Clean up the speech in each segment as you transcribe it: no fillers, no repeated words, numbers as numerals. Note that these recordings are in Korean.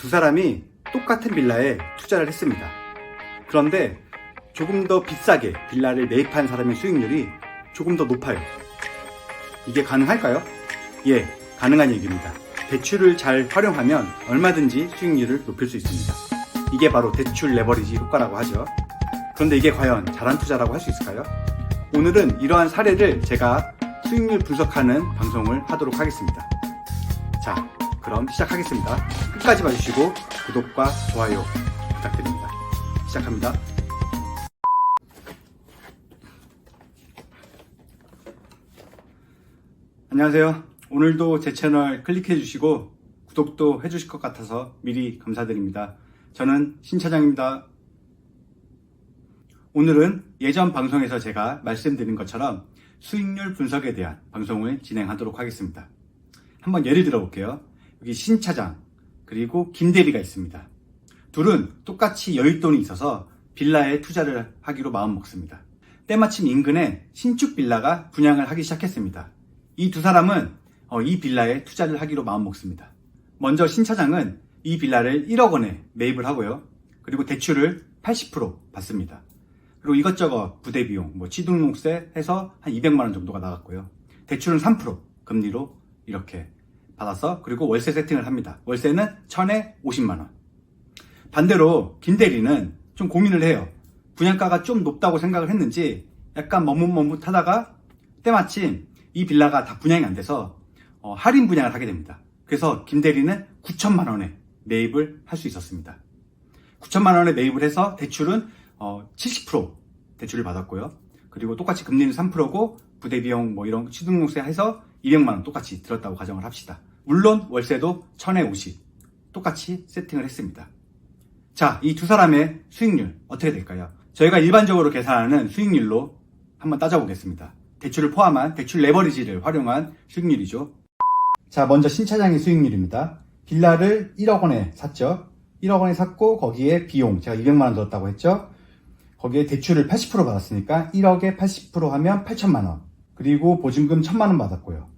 두 사람이 똑같은 빌라에 투자를 했습니다. 그런데 조금 더 비싸게 빌라를 매입한 사람의 수익률이 조금 더 높아요. 이게 가능할까요? 예, 가능한 얘기입니다. 대출을 잘 활용하면 얼마든지 수익률을 높일 수 있습니다. 이게 바로 대출 레버리지 효과라고 하죠. 그런데 이게 과연 잘한 투자라고 할 수 있을까요? 오늘은 이러한 사례를 제가 수익률 분석하는 방송을 하도록 하겠습니다. 자, 그럼 시작하겠습니다. 끝까지 봐주시고 구독과 좋아요 부탁드립니다. 시작합니다. 안녕하세요. 오늘도 제 채널 클릭해 주시고 구독도 해 주실 것 같아서 미리 감사드립니다. 저는 신 차장입니다. 오늘은 예전 방송에서 제가 말씀드린 것처럼 수익률 분석에 대한 방송을 진행하도록 하겠습니다. 한번 예를 들어 볼게요. 여기 신 차장 그리고 김 대리가 있습니다. 둘은 똑같이 여윳돈이 있어서 빌라에 투자를 하기로 마음먹습니다. 때마침 인근에 신축 빌라가 분양을 하기 시작했습니다. 이 두 사람은 이 빌라에 투자를 하기로 마음먹습니다. 먼저 신 차장은 이 빌라를 1억 원에 매입을 하고요. 그리고 대출을 80% 받습니다. 그리고 이것저것 부대 비용, 취등록세 해서 한 200만 원 정도가 나갔고요. 대출은 3% 금리로 이렇게 받아서 그리고 월세 세팅을 합니다. 월세는 1000에 50만 원. 반대로 김 대리는 좀 고민을 해요. 분양가가 좀 높다고 생각을 했는지 약간 머뭇머뭇하다가 때마침 이 빌라가 다 분양이 안 돼서 할인 분양을 하게 됩니다. 그래서 김 대리는 9천만 원에 매입을 할 수 있었습니다. 9천만 원에 매입을 해서 대출은 70% 대출을 받았고요. 그리고 똑같이 금리는 3%고 부대 비용 이런 취등록세 해서 200만 원 똑같이 들었다고 가정을 합시다. 물론 월세도 1000에 50 똑같이 세팅을 했습니다. 자, 이 두 사람의 수익률 어떻게 될까요? 저희가 일반적으로 계산하는 수익률로 한번 따져보겠습니다. 대출을 포함한 대출 레버리지를 활용한 수익률이죠. 자, 먼저 신 차장의 수익률입니다. 빌라를 1억 원에 샀죠. 1억 원에 샀고 거기에 비용 제가 200만 원 들었다고 했죠. 거기에 대출을 80% 받았으니까 1억에 80% 하면 8천만 원. 그리고 보증금 1000만 원 받았고요.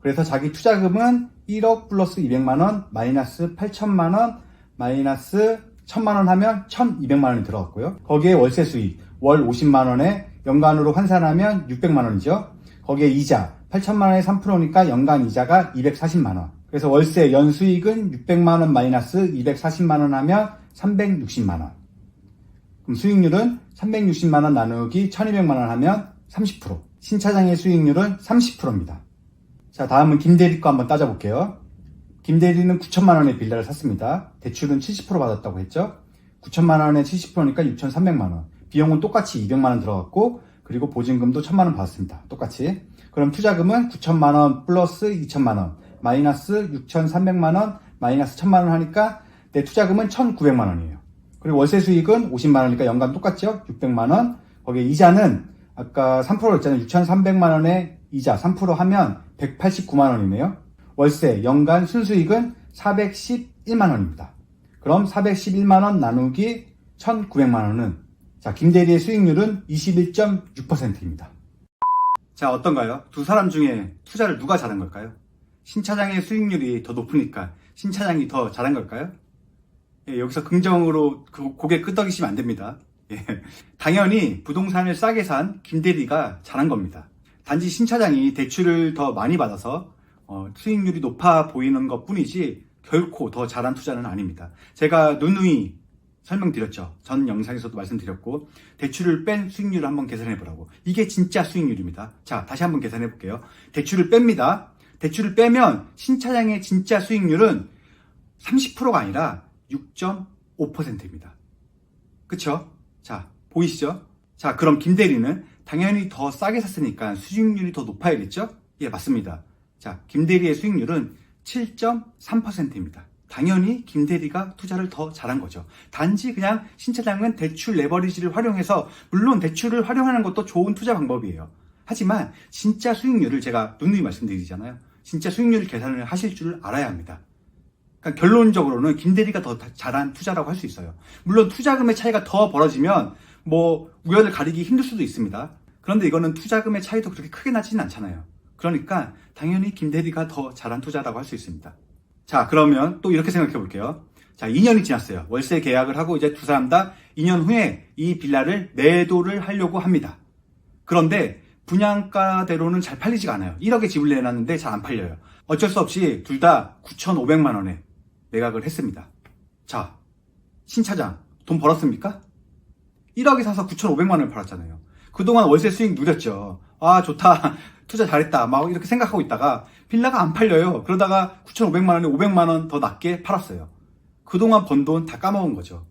그래서 자기 투자금은 1억 플러스 200만 원 마이너스 8천만 원 마이너스 1000만 원 하면 1200만 원이 들어갔고요. 거기에 월세 수익 월 50만 원에 연간으로 환산하면 600만 원이죠. 거기에 이자 8천만 원에 3%니까 연간 이자가 240만 원. 그래서 월세 연수익은 600만 원 마이너스 240만 원 하면 360만 원. 그럼 수익률은 360만 원 나누기 1200만 원 하면 30%. 신 차장의 수익률은 30%입니다. 자, 다음은 김 대리 거 한번 따져볼게요. 김 대리는 9천만 원의 빌라를 샀습니다. 대출은 70% 받았다고 했죠. 9천만 원에 70%니까 6,300만 원. 비용은 똑같이 200만 원 들어갔고 그리고 보증금도 1000만 원 받았습니다. 똑같이. 그럼 투자금은 9천만 원 플러스 2천만 원 마이너스 6,300만 원 마이너스 1000만 원 하니까 내 투자금은 1,900만 원이에요. 그리고 월세 수익은 50만 원이니까 연간 똑같죠? 600만 원. 거기에 이자는 아까 3%로 했잖아요. 6,300만 원에 이자 3% 하면 189만 원이네요. 월세 연간 순수익은 411만 원입니다. 그럼 411만 원 나누기 1,900만 원은 자, 김 대리의 수익률은 21.6%입니다. 자, 어떤가요? 두 사람 중에 투자를 누가 잘한 걸까요? 신 차장의 수익률이 더 높으니까 신 차장이 더 잘한 걸까요? 예, 여기서 긍정으로 고개 끄덕이시면 안 됩니다. 예, 당연히 부동산을 싸게 산 김 대리가 잘한 겁니다. 단지 신 차장이 대출을 더 많이 받아서 수익률이 높아 보이는 것 뿐이지 결코 더 잘한 투자는 아닙니다. 제가 누누이 설명드렸죠. 전 영상에서도 말씀드렸고 대출을 뺀 수익률을 한번 계산해 보라고. 이게 진짜 수익률입니다. 자, 다시 한번 계산해 볼게요. 대출을 뺍니다. 대출을 빼면 신 차장의 진짜 수익률은 30%가 아니라 6.5%입니다. 그쵸? 자, 보이시죠? 자, 그럼 김 대리는 당연히 더 싸게 샀으니까 수익률이 더 높아야겠죠? 예, 맞습니다. 자, 김 대리의 수익률은 7.3%입니다. 당연히 김 대리가 투자를 더 잘한 거죠. 단지 그냥 신 차장은 대출 레버리지를 활용해서 물론 대출을 활용하는 것도 좋은 투자 방법이에요. 하지만 진짜 수익률을 제가 누누이 말씀드리잖아요. 진짜 수익률을 계산을 하실 줄 알아야 합니다. 그러니까 결론적으로는 김 대리가 더 잘한 투자라고 할 수 있어요. 물론 투자금의 차이가 더 벌어지면 우열을 가리기 힘들 수도 있습니다. 그런데 이거는 투자금의 차이도 그렇게 크게 나지는 않잖아요. 그러니까 당연히 김 대리가 더 잘한 투자라고 할 수 있습니다. 자, 그러면 또 이렇게 생각해 볼게요. 자, 2년이 지났어요. 월세 계약을 하고 이제 두 사람 다 2년 후에 이 빌라를 매도를 하려고 합니다. 그런데 분양가대로는 잘 팔리지가 않아요. 1억에 집을 내놨는데 잘 안 팔려요. 어쩔 수 없이 둘 다 9,500만 원에 매각을 했습니다. 자, 신 차장 돈 벌었습니까? 1억에 사서 9,500만 원을 팔았잖아요. 그동안 월세 수익 누렸죠. 아, 좋다. 투자 잘했다. 막 이렇게 생각하고 있다가 빌라가 안 팔려요. 그러다가 9,500만 원에 500만 원 더 낮게 팔았어요. 그동안 번 돈 다 까먹은 거죠.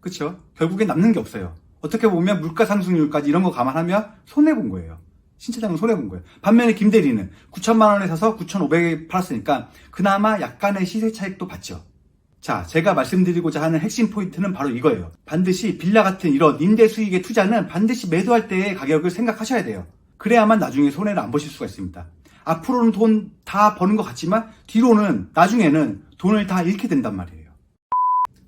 그쵸? 결국엔 남는 게 없어요. 어떻게 보면 물가 상승률까지 이런 거 감안하면 손해본 거예요. 신차장은 손해본 거예요. 반면에 김대리는 9천만 원에 사서 9,500에 팔았으니까 그나마 약간의 시세 차익도 봤죠. 자, 제가 말씀드리고자 하는 핵심 포인트는 바로 이거예요. 반드시 빌라 같은 이런 임대 수익의 투자는 반드시 매도할 때의 가격을 생각하셔야 돼요. 그래야만 나중에 손해를 안 보실 수가 있습니다. 앞으로는 돈 다 버는 것 같지만 뒤로는 나중에는 돈을 다 잃게 된단 말이에요.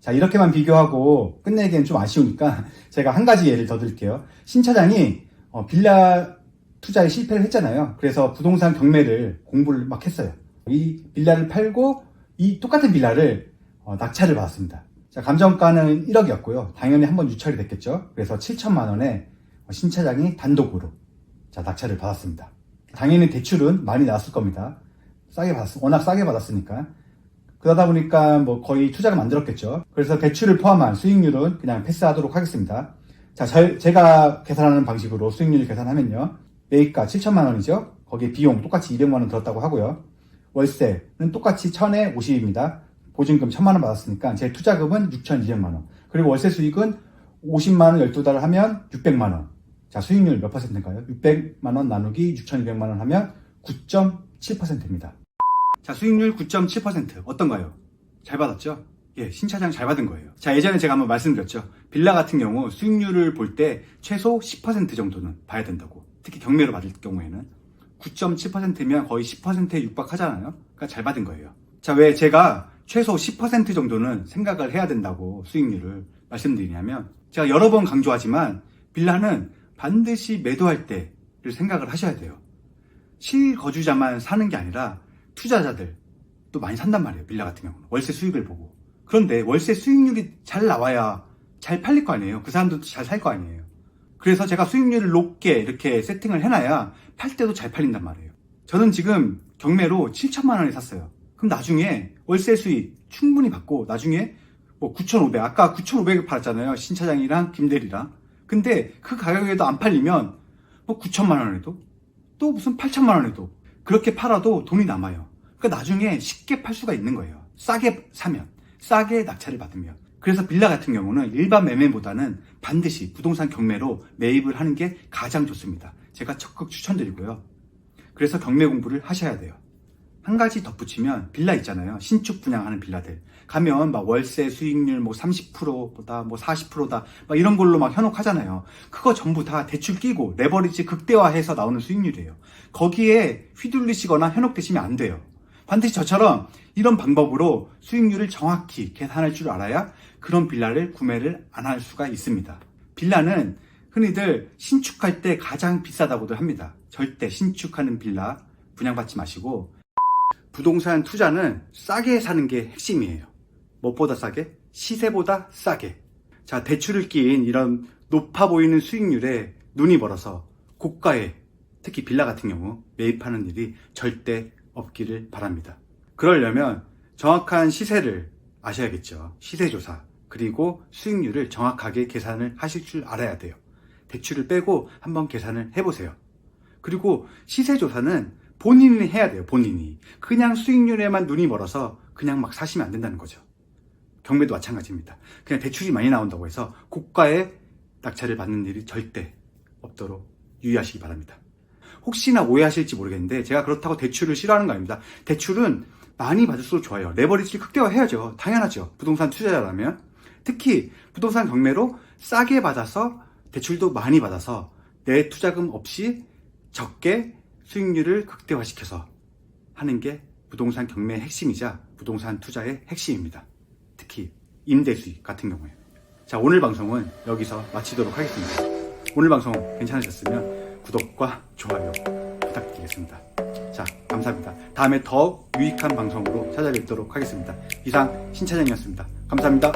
자, 이렇게만 비교하고 끝내기엔 좀 아쉬우니까 제가 한 가지 예를 더 드릴게요. 신 차장이 빌라 투자에 실패를 했잖아요. 그래서 부동산 경매를 공부를 막 했어요. 이 빌라를 팔고 이 똑같은 빌라를 낙찰을 받았습니다. 자, 감정가는 1억이었고요. 당연히 한번 유찰이 됐겠죠. 그래서 7천만 원에 신 차장이 단독으로 낙찰을 받았습니다. 당연히 대출은 많이 나왔을 겁니다. 워낙 싸게 받았으니까. 그러다 보니까 뭐 거의 투자가 만들었겠죠. 그래서 대출을 포함한 수익률은 그냥 패스하도록 하겠습니다. 자, 제가 계산하는 방식으로 수익률 계산하면요. 매입가 7천만 원이죠. 거기에 비용 똑같이 200만 원 들었다고 하고요. 월세는 똑같이 1000에 50입니다. 보증금 1000만 원 받았으니까 제 투자금은 6,200만 원. 그리고 월세 수익은 50만 원 12달 하면 600만 원. 자, 수익률 몇 퍼센트인가요? 600만 원 나누기 6,200만 원 하면 9.7%입니다. 자, 수익률 9.7% 어떤가요? 잘 받았죠? 예, 신차장 잘 받은 거예요. 자, 예전에 제가 한번 말씀드렸죠. 빌라 같은 경우 수익률을 볼 때 최소 10% 정도는 봐야 된다고. 특히 경매로 받을 경우에는 9.7%면 거의 10%에 육박하잖아요. 그러니까 잘 받은 거예요. 자, 왜 제가 최소 10% 정도는 생각을 해야 된다고 수익률을 말씀드리냐면, 제가 여러 번 강조하지만 빌라는 반드시 매도할 때를 생각을 하셔야 돼요. 실거주자만 사는 게 아니라 투자자들도 많이 산단 말이에요. 빌라 같은 경우는 월세 수익을 보고. 그런데 월세 수익률이 잘 나와야 잘 팔릴 거 아니에요. 그 사람들도 잘 살 거 아니에요. 그래서 제가 수익률을 높게 이렇게 세팅을 해놔야 팔 때도 잘 팔린단 말이에요. 저는 지금 경매로 7천만 원에 샀어요. 그럼 나중에 월세 수익 충분히 받고 나중에 뭐 9,500, 아까 9,500을 팔았잖아요. 신차장이랑 김대리랑. 근데 그 가격에도 안 팔리면 뭐 9천만 원에도 또 무슨 8천만 원에도 그렇게 팔아도 돈이 남아요. 그러니까 나중에 쉽게 팔 수가 있는 거예요. 싸게 사면, 싸게 낙찰을 받으면. 그래서 빌라 같은 경우는 일반 매매보다는 반드시 부동산 경매로 매입을 하는 게 가장 좋습니다. 제가 적극 추천드리고요. 그래서 경매 공부를 하셔야 돼요. 한 가지 덧붙이면 빌라 있잖아요. 신축 분양하는 빌라들. 가면 막 월세 수익률 뭐 30%보다 뭐 40%다 막 이런 걸로 막 현혹하잖아요. 그거 전부 다 대출 끼고 레버리지 극대화해서 나오는 수익률이에요. 거기에 휘둘리시거나 현혹되시면 안 돼요. 반드시 저처럼 이런 방법으로 수익률을 정확히 계산할 줄 알아야 그런 빌라를 구매를 안 할 수가 있습니다. 빌라는 흔히들 신축할 때 가장 비싸다고들 합니다. 절대 신축하는 빌라 분양받지 마시고, 부동산 투자는 싸게 사는 게 핵심이에요. 무엇보다 싸게? 시세보다 싸게. 자, 대출을 끼인 이런 높아 보이는 수익률에 눈이 멀어서 고가에, 특히 빌라 같은 경우 매입하는 일이 절대 없기를 바랍니다. 그러려면 정확한 시세를 아셔야겠죠. 시세조사, 그리고 수익률을 정확하게 계산을 하실 줄 알아야 돼요. 대출을 빼고 한번 계산을 해보세요. 그리고 시세조사는 본인이 해야 돼요. 본인이. 그냥 수익률에만 눈이 멀어서 그냥 막 사시면 안 된다는 거죠. 경매도 마찬가지입니다. 그냥 대출이 많이 나온다고 해서 고가에 낙찰을 받는 일이 절대 없도록 유의하시기 바랍니다. 혹시나 오해하실지 모르겠는데 제가 그렇다고 대출을 싫어하는 거 아닙니다. 대출은 많이 받을수록 좋아요. 레버리지를 극대화해야죠. 당연하죠. 부동산 투자자라면. 특히 부동산 경매로 싸게 받아서 대출도 많이 받아서 내 투자금 없이 적게 수익률을 극대화시켜서 하는 게 부동산 경매의 핵심이자 부동산 투자의 핵심입니다. 특히 임대 수익 같은 경우에. 자, 오늘 방송은 여기서 마치도록 하겠습니다. 오늘 방송 괜찮으셨으면 구독과 좋아요 부탁드리겠습니다. 자, 감사합니다. 다음에 더 유익한 방송으로 찾아뵙도록 하겠습니다. 이상 신차장이었습니다. 감사합니다.